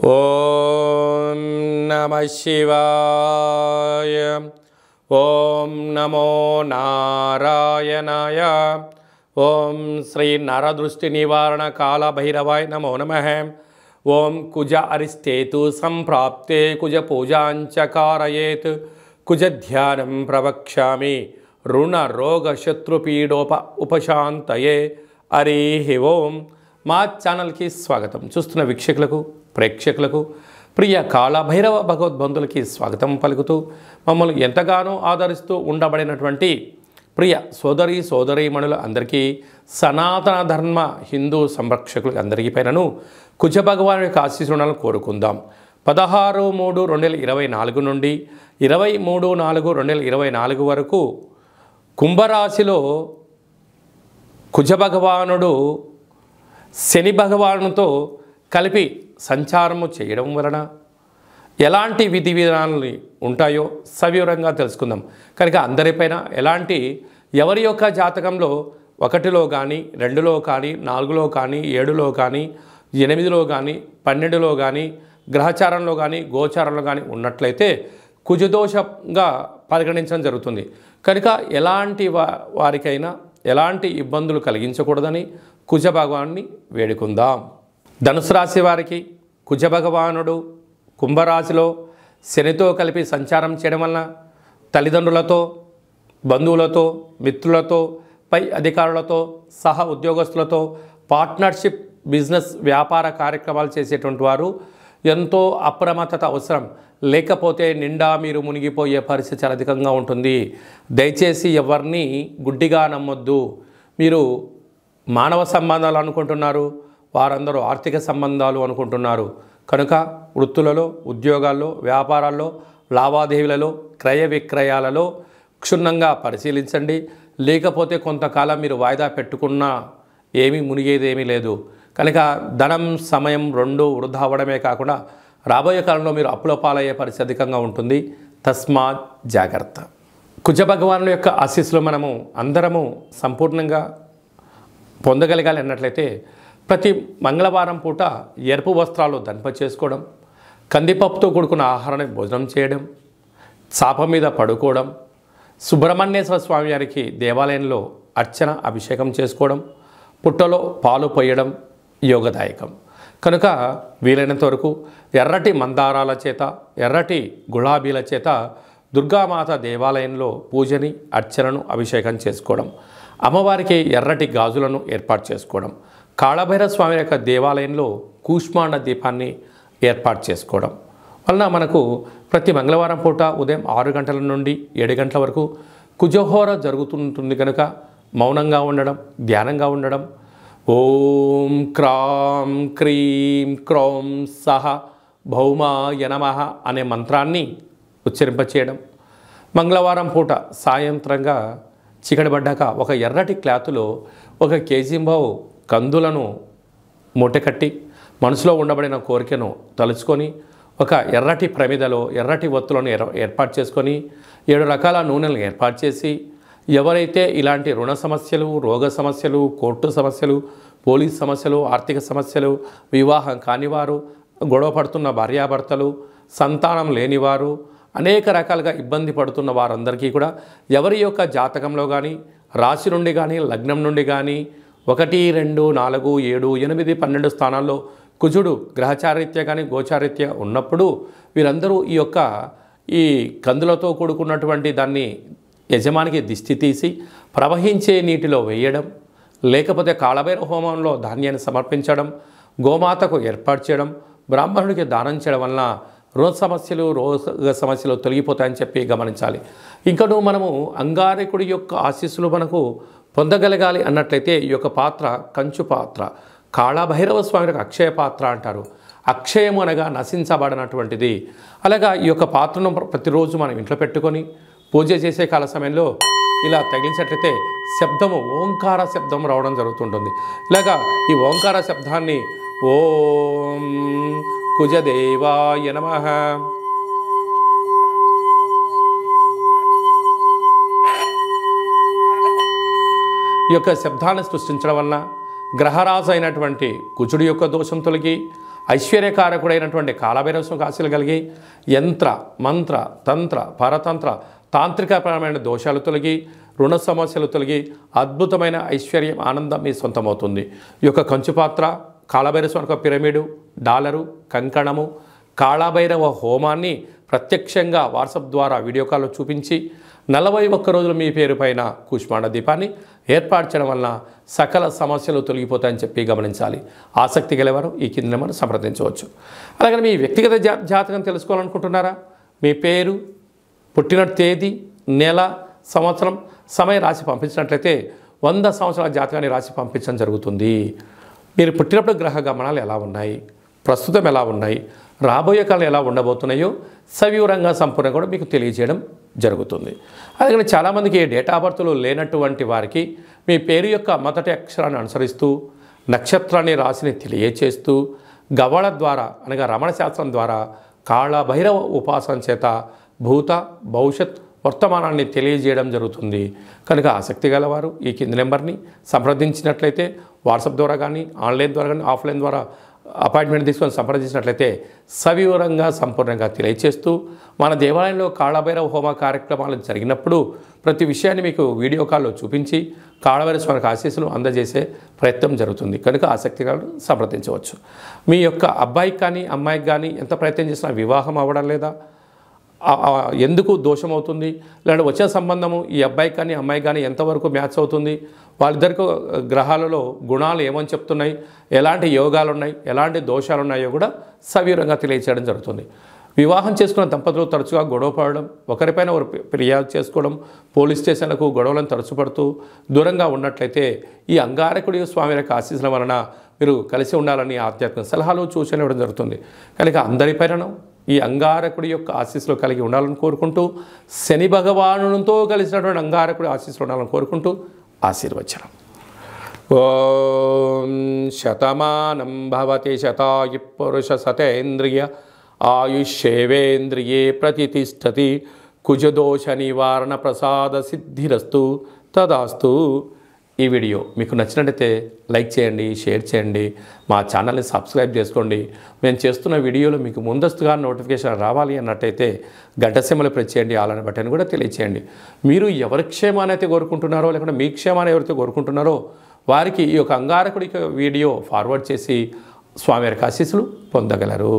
ఓం నమః శివాయ. ఓం నమో నారాయణాయ. ఓం శ్రీ నరదృష్టి నివారణ కాల భైరవాయ నమో నమః. ఓం కుజ అరిష్టేతు సంప్రాప్తే కుజ పూజాంచ కారయేత్ కుజ ధ్యానం ప్రవక్ష్యామి రుణ రోగ శత్రుపీడోప ఉపశాంతయే. హరి ఓం. మా ఛానల్కి స్వాగతం. చూస్తున్న వీక్షకులకు ప్రేక్షకులకు ప్రియ కాళభైరవ భగవద్బంధులకి స్వాగతం పలుకుతూ మమ్మల్ని ఎంతగానో ఆదరిస్తూ ఉండబడినటువంటి ప్రియ సోదరీమణుల అందరికీ సనాతన ధర్మ హిందూ సంరక్షకులకి అందరికీ పైనను కుజ భగవాన్ యొక్క ఆశీస్సులను కోరుకుందాం. 16/3/2024 నుండి 23/4/2024 వరకు కుంభరాశిలో కుజ భగవానుడు శని భగవానుతో కలిపి సంచారము చేయడం వలన ఎలాంటి విధి విధానాలు ఉంటాయో సవివరంగా తెలుసుకుందాం. కనుక అందరిపైన ఎలాంటి ఎవరి యొక్క జాతకంలో 1లో కానీ 2లో కానీ 4లో కానీ 7లో కానీ 8లో కానీ 12లో కానీ గ్రహచారంలో కానీ గోచారంలో కానీ ఉన్నట్లయితే కుజదోషంగా పరిగణించడం జరుగుతుంది. కనుక ఎలాంటి వారికైనా ఎలాంటి ఇబ్బందులు కలిగించకూడదని కుజ భగవాన్ని వేడుకుందాం. ధనుసు రాశి వారికి కుజ భగవానుడు కుంభరాశిలో శనితో కలిపి సంచారం చేయడం వలన తల్లిదండ్రులతో, బంధువులతో, మిత్రులతో, పై అధికారులతో, సహ ఉద్యోగస్తులతో పార్ట్నర్షిప్, బిజినెస్, వ్యాపార కార్యక్రమాలు చేసేటువంటి వారు ఎంతో అప్రమత్తత అవసరం. లేకపోతే నిండా మీరు మునిగిపోయే పరిస్థితి చాలా అధికంగా ఉంటుంది. దయచేసి ఎవరిని గుడ్డిగా నమ్మొద్దు. మీరు మానవ సంబంధాలు అనుకుంటున్నారు, వారందరూ ఆర్థిక సంబంధాలు అనుకుంటున్నారు. కనుక వృత్తులలో, ఉద్యోగాల్లో, వ్యాపారాల్లో, లావాదేవీలలో, క్రయ విక్రయాలలో క్షుణ్ణంగా పరిశీలించండి. లేకపోతే కొంతకాలం మీరు వాయిదా పెట్టుకున్నా ఏమీ మునిగేదేమీ లేదు. కనుక ధనం, సమయం రెండూ వృధా అవ్వడమే కాకుండా రాబోయే కాలంలో మీరు అప్పుల పాలయ్యే పరిస్థితి అధికంగా ఉంటుంది. తస్మాత్ జాగ్రత్త. కుజ భగవానుల యొక్క ఆశీస్సులు మనము అందరము సంపూర్ణంగా పొందగలగాలి అన్నట్లయితే ప్రతి మంగళవారం పూట ఎరుపు వస్త్రాలు ధరింప చేసుకోవడం, కందిపప్పుతో కూడుకున్న ఆహారాన్ని భోజనం చేయడం, చాప మీద పడుకోవడం, సుబ్రహ్మణ్యేశ్వర స్వామి వారికి దేవాలయంలో అర్చన, అభిషేకం చేసుకోవడం, పుట్టలో పాలు పోయడం యోగదాయకం. కనుక వీలైనంత వరకు ఎర్రటి మందారాల చేత, ఎర్రటి గులాబీల చేత దుర్గామాత దేవాలయంలో పూజని, అర్చనను, అభిషేకం చేసుకోవడం, అమ్మవారికి ఎర్రటి గాజులను ఏర్పాటు చేసుకోవడం, కాళభైరవ స్వామి యొక్క దేవాలయంలో కూష్మాండ దీపాన్ని ఏర్పాటు చేసుకోవడం వలన మనకు ప్రతి మంగళవారం పూట ఉదయం 6 గంటల నుండి 7 గంటల వరకు కుజహోర జరుగుతుంటుంది. కనుక మౌనంగా ఉండడం, ధ్యానంగా ఉండడం, ఓం క్రాం క్రీం క్రౌం సహ భౌమాయ నమః అనే మంత్రాన్ని ఉచ్చరింపచేయడం, మంగళవారం పూట సాయంత్రంగా చీకటిపడ్డాక ఒక ఎర్రటి క్లాతులో 1 కేజీంబావు కందులను మూటకట్టి మనసులో ఉండబడిన కోరికను తలుచుకొని ఒక ఎర్రటి ప్రమిదలో ఎర్రటి ఒత్తులను ఏర్పాటు చేసుకొని 7 రకాల నూనెలను ఏర్పాటు చేసి ఎవరైతే ఇలాంటి రుణ సమస్యలు, రోగ సమస్యలు, కోర్టు సమస్యలు, పోలీస్ సమస్యలు, ఆర్థిక సమస్యలు, వివాహం కానివారు, గొడవ పడుతున్న భార్యాభర్తలు, సంతానం లేనివారు, అనేక రకాలుగా ఇబ్బంది పడుతున్న వారందరికీ కూడా ఎవరి యొక్క జాతకంలో కానీ, రాశి నుండి కానీ, లగ్నం నుండి కానీ 1, 2, 4, 7, 8, 12 స్థానాల్లో కుజుడు గ్రహచారిత్య కానీ గోచారిత్య ఉన్నప్పుడు వీరందరూ ఈ కందులతో కూడుకున్నటువంటి దాన్ని యజమానికి దిష్టి తీసి ప్రవహించే నీటిలో వేయడం, లేకపోతే కాళభైరవ హోమంలో ధాన్యాన్ని సమర్పించడం, గోమాతకు ఏర్పాటు చేయడం, బ్రాహ్మణుడికి దానం చేయడం వలన రోగ సమస్యలు, రోగ సమస్యలు తొలగిపోతాయని చెప్పి గమనించాలి. ఇంకనూ మనము అంగారకుడి యొక్క ఆశీస్సులు మనకు పొందగలగాలి అన్నట్లయితే ఈ యొక్క పాత్ర కంచు పాత్ర, కాళభైరవ స్వామి యొక్క అక్షయ పాత్ర అంటారు. అక్షయము అనగా నశించబడినటువంటిది. అలాగా ఈ యొక్క పాత్రను ప్రతిరోజు మనం ఇంట్లో పెట్టుకొని పూజ చేసే కాల సమయంలో ఇలా తగిలించినట్లయితే శబ్దము, ఓంకార శబ్దం రావడం జరుగుతుంటుంది. ఇలాగా ఈ ఓంకార శబ్దాన్ని ఓం కుజదేవాయ నమః, ఈ యొక్క శబ్దాన్ని సృష్టించడం వలన గ్రహరాజు అయినటువంటి కుజుడి యొక్క దోషం తొలగి ఐశ్వర్యకారకుడైనటువంటి కాలభైరవ స్వామికి ఆశీస్సులు కలిగి యంత్ర మంత్ర తంత్ర పరతంత్ర తాంత్రికపరమైన దోషాలు తొలగి రుణ సమస్యలు తొలగి అద్భుతమైన ఐశ్వర్యం ఆనందం మీ సొంతమవుతుంది. ఈ యొక్క కంచుపాత్ర కాళభైరవ స్వామి యొక్క పిరమిడు డాలరు కంకణము కాళభైరవ హోమాన్ని ప్రత్యక్షంగా వాట్సాప్ ద్వారా వీడియో కాల్లో చూపించి 41 రోజులు మీ పేరు పైన కూష్మాండ దీపాన్ని ఏర్పాటు చేయడం వలన సకల సమస్యలు తొలగిపోతాయని చెప్పి గమనించాలి. ఆసక్తి గలవారు ఈ కింద మనం సంప్రదించవచ్చు. అలాగే మీ వ్యక్తిగత జాతకం తెలుసుకోవాలనుకుంటున్నారా? మీ పేరు, పుట్టిన తేదీ, నెల, సంవత్సరం, సమయం రాసి పంపించినట్లయితే 100 సంవత్సరాల జాతకాన్ని రాసి పంపించడం జరుగుతుంది. మీరు పుట్టినప్పుడు గ్రహ గమనాలు ఎలా ఉన్నాయి, ప్రస్తుతం ఎలా ఉన్నాయి, రాబోయే కాలం ఎలా ఉండబోతున్నాయో సవివరంగా సంపూర్ణంగా కూడా మీకు తెలియజేయడం జరుగుతుంది. అలాగే చాలామందికి డేట్ ఆఫ్ బర్త్లో లేనటువంటి వారికి మీ పేరు యొక్క మొదటి అక్షరాన్ని అనుసరిస్తూ నక్షత్రాన్ని రాశిని తెలియచేస్తూ గవళ ద్వారా అనగా రమణ శాస్త్రం ద్వారా కాళభైరవ ఉపాసన చేత భూత భవిష్యత్ వర్తమానాన్ని తెలియజేయడం జరుగుతుంది. కనుక ఆసక్తి గలవారు ఈ కింది నెంబర్ని సంప్రదించినట్లయితే వాట్సాప్ ద్వారా కానీ ఆన్లైన్ ద్వారా కానీ ఆఫ్లైన్ ద్వారా అపాయింట్మెంట్ తీసుకొని సంప్రదించినట్లయితే సవివరంగా సంపూర్ణంగా తెలియచేస్తూ మన దేవాలయంలో కాళభైరవ హోమ కార్యక్రమాలు జరిగినప్పుడు ప్రతి విషయాన్ని మీకు వీడియో కాల్లో చూపించి కాళభైరవ స్వామికి ఆశీస్సులు అందజేసే ప్రయత్నం జరుగుతుంది. కనుక ఆసక్తిగా సంప్రదించవచ్చు. మీ యొక్క అబ్బాయికి కానీ అమ్మాయికి కానీ ఎంత ప్రయత్నం చేసినా వివాహం అవ్వడం లేదా, ఎందుకు దోషం అవుతుంది, లేదంటే వచ్చే సంబంధము ఈ అబ్బాయికి కానీ అమ్మాయికి కానీ ఎంతవరకు మ్యాచ్ అవుతుంది, వాళ్ళిద్దరికి గ్రహాలలో గుణాలు ఏమని చెప్తున్నాయి, ఎలాంటి యోగాలు ఉన్నాయి, ఎలాంటి దోషాలు ఉన్నాయో కూడా సవివరంగా తెలియచేయడం జరుగుతుంది. వివాహం చేసుకున్న దంపతులు తరచుగా గొడవ పడడం, ఒకరిపైన ఒకరు ఫిర్యాదు చేసుకోవడం, పోలీస్ స్టేషన్లకు గొడవలను తరచుపడుతూ దూరంగా ఉన్నట్లయితే ఈ అంగారకుడి స్వామి యొక్క ఆశీస్సుల వలన మీరు కలిసి ఉండాలని ఆధ్యాత్మిక సలహాలు సూచనలు ఇవ్వడం జరుగుతుంది. కనుక అందరిపైన ఈ అంగారకుడి యొక్క ఆశీస్సులు కలిగి ఉండాలని కోరుకుంటూ శని భగవానునితో కలిసినటువంటి అంగారకుడి ఆశీస్సులు ఉండాలని కోరుకుంటూ ఆశీర్వచనం. ఓం శతమానం భవతి శతాయు పురుష శతేంద్రియ ఆయుష్యేవేంద్రియే ప్రతిష్టతి కుజదోష నివారణ ప్రసాద సిద్ధిరస్తు తదాస్తు. ఈ వీడియో మీకు నచ్చినట్లయితే లైక్ చేయండి, షేర్ చేయండి, మా ఛానల్ని సబ్స్క్రైబ్ చేసుకోండి. మేము చేస్తున్న వీడియోలు మీకు ముందస్తుగా నోటిఫికేషన్ రావాలి అన్నట్టయితే గంట సింబల్ ప్రెస్ చేయండి, ఆల్ అనే బటన్ కూడా తెలియచేయండి. మీరు ఎవరి క్షేమాన్ని అయితే కోరుకుంటున్నారో లేకుంటే మీ క్షేమాన్ని ఎవరైతే కోరుకుంటున్నారో వారికి ఈ యొక్క అంగారకుడి వీడియో ఫార్వర్డ్ చేసి స్వామి వారి ఆశీస్సులు పొందగలరు.